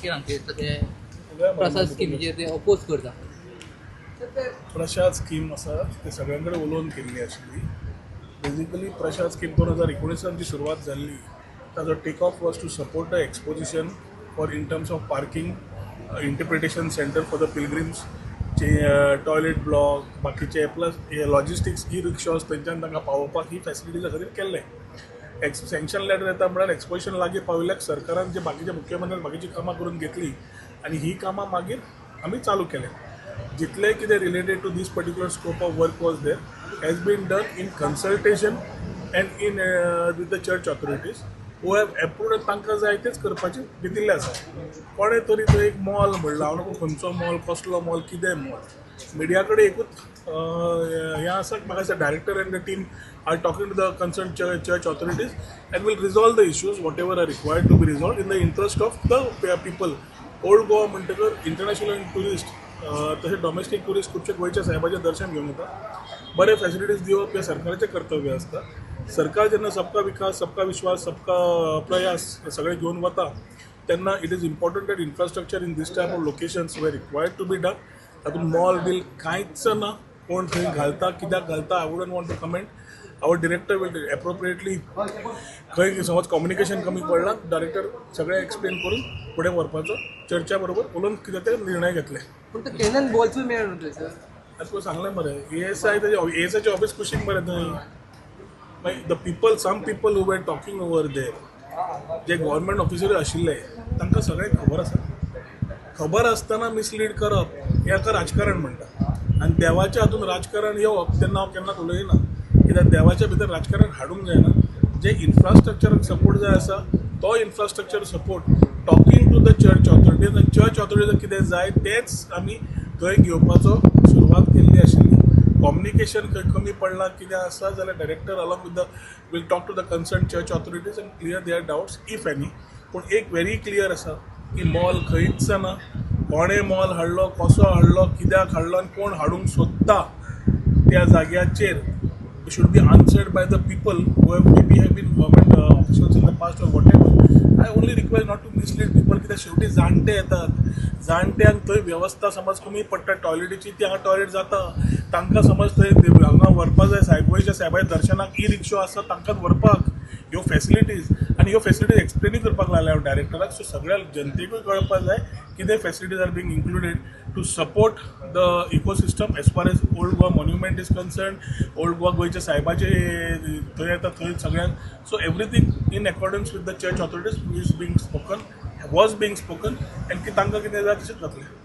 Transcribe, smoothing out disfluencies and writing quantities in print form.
मागीर हांगचे ते प्रसाद स्किमीचेर ते अपोज करता. प्रसाद स्कीम आसा ते सगळ्यां कडेन उलोवन केल्ली आशिल्ली. बेजिकली प्रसाद स्कीम 2019 जी सुरवात जाल्ली ताजो take off was to support the exposition for in terms of parking, interpretation centre for the pilgrims, toilet block, बाकीचे प्लस लॉजिस्टिक्स ई रिक्षास थंयच्यान तांकां पावोवपाक ही फॅसिलिटीज खातीर केल्लें. सँक्शन लेटर येता म्हळ्यार एक्सपोजिशन लागीं पाविल्ल्याक सरकारान जे बाकीचे मुख्यमंत्र्यान बाकीची कामां करून घेतली आनी ही कामां मागीर आमी चालू केलें. जितले कितें related to this particular scope of work was there has been done in consultation and in with the church authorities who have approved. तांकां जाय तेच करपाचें दिल्लें आसा. कोणें तरी तो एक मॉल म्हणला, हांव नको खंयचो मॉल, कसलो मॉल, कितें मॉल, मिडिया कडेन एकूच हें आसा म्हाका दिसता director and the team are talking to the concern church authorities and will resolve the issues whatever are required to be resolve in the interest of the people. Old Goa म्हणटकर international tourist तसे domestic tourist खुबशे गोंयच्या साहेबाचें दर्शन घेवन येता. बरे facilities दिवप हे सरकाराचें कर्तव्य आसता. सरकार जेन्ना सबका विकास, सबका विश्वास, सबका प्रयास हे सगळे घेवन वता तेन्ना it is important that infrastructure in this type of locations were required to be done. तातूंत मॉल बील कांयच ना. कोण थंय घालता, कित्याक घालता, I wouldn't want to comment. Our director will appropriately खंय समज कम्युनिकेशन कमी पडलां डायरेक्टर सगळें एक्सप्लेन करून फुडें व्हरपाचो चर्चा बरोबर उलोवन कितें ते निर्णय घेतले. पूण ते केन्ना बॉल्सूय मेळना सर. आतां सांगलें मरे ASI ASIचें ऑफिस कुशीक मरे थंय. मागीर the people some people who were talking over there जे गव्हर्मेंट ऑफिसर आशिल्ले तांकां सगळें खबर आसा. खबर आसतना मिसलीड करप हें हाका राजकारण म्हणटा. आनी देवाच्या हातूंत राजकारण येवप तेन्ना हांव केन्नाच उलयना. कित्याक देवाच्या भितर राजकारण हाडूंक जायना. जे इन्फ्रास्ट्रक्चराक सपोर्ट जाय आसा तो infrastructure support talking to the church authorities आनी चर्च ऑथॉरिटीजाक कितें जाय तेंच आमी थंय घेवपाचो सुरवात केल्ली आशिल्ली. कम्युनिकेशन खंय कमी पडलां कितें आसा जाल्यार director along with the will talk to the concern church authorities and clear their doubts if any. पूण एक व्हेरी क्लियर आसा की मॉल खंयच ना. कोणें मॉल हाडलो, कसो हाडलो, कित्याक हाडलो आनी कोण हाडूंक सोदता त्या जाग्याचेर should be answered by the people who have maybe have been government officials in the past or whatever. I only request not to mislead people कित्याक शेवटी जाणटे येतात. जाणट्यांक थंय वेवस्था समज कमी पडटा टॉयलेटीची ती हांगा टॉयलेट जाता. तांकां समज थंय हांगा व्हरपा जाय गोंयच्या साहेबाच्या दर्शनाक ई रिक्षो आसा तांकां व्हरपाक ह्यो फॅसिलिटीज आनी ह्यो फॅसिलिटीज एक्सप्लेनूय करपाक लागले हांव डायरेक्टराक. सो सगळ्या जनतेकूय कळपाक जाय कितें facilities are being included to support the ecosystem as far as old Goa monument is concern. Old Goa गोंयच्या साहेबाचे थंय येता थंय सगळ्यांक. So everything in accordance with the church authorities is being spoken was being spoken and की तांकां कितें जाय तशेंच जातलें.